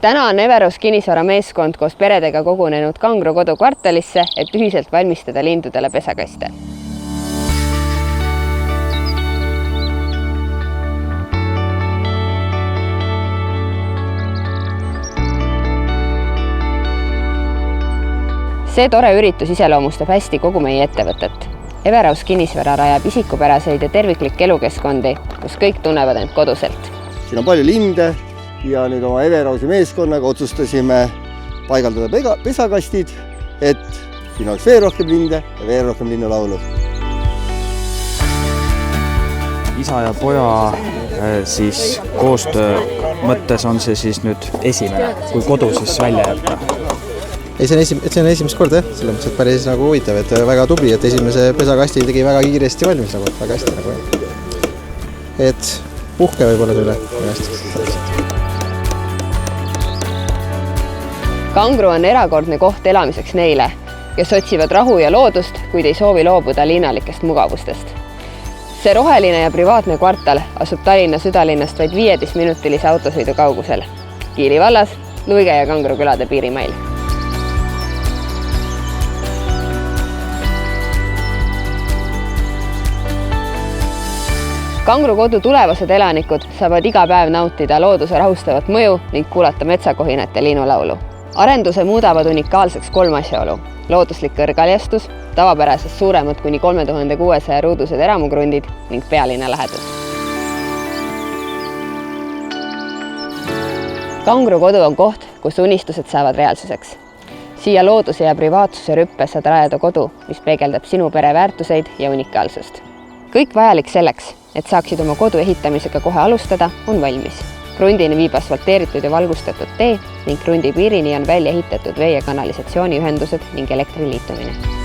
Täna on Everus kinnisvara meeskond koos peredega kogunenud Kangro kodu kvartalisse, et ühiselt valmistada lindudele pesakaste. See tore üritus iseloomustab hästi kogu meie ettevõtet. Everus kinnisvara rajab isikupäraseid ja terviklikke elukeskkondi, kus kõik tunnevad end koduselt. Siin on palju linde ja nüüd oma Everusi meeskonnaga otsustasime paigaldada pesakastid, et siin oleks veel rohkem linde ja veel rohkem linnulaulu. Isa ja poja siis koostöö mõttes on see siis nüüd esimene, kui kodu siis välja jätta. Ei, see on esimest korda, selles mõttes, et päris nagu huvitav, et väga tubli, et esimese pesakasti tegi väga kiiresti valmis, nagu väga hästi nagu. Et puhke võib-olla üle hästi. Kangro on erakordne koht elamiseks neile, kes otsivad rahu ja loodust, kuid ei soovi loobuda linnalikest mugavustest. See roheline ja privaatne kvartal asub Tallinna südalinnast vaid 15-minutilise autosõidu kaugusel. Kiili vallas, Luige ja Kangro külade piirimail. Kangro kodu tulevased elanikud saavad iga päev nautida looduse rahustavat mõju ning kuulata metsakohinat ja linnulaulu. Arenduse muudavad unikaalseks 3 asjaolu. Looduslik kõrgaljastus, tavapärasest suuremad kuni 3600 ruudused eramugrundid ning pealinna lähedus. Kangro kodu on koht, kus unistused saavad reaalsuseks. Siia looduse ja privaatsuse rüppe saad rajada kodu, mis peegeldab sinu pere väärtuseid ja unikaalsust. Kõik vajalik selleks, et saaksid oma kodu ehitamisega kohe alustada, on valmis. Krundini viib asfalteeritud ja valgustatud tee ning krundi piirini on välja ehitatud vee- ja kanalisatsiooniühendused ning elektriliitumine.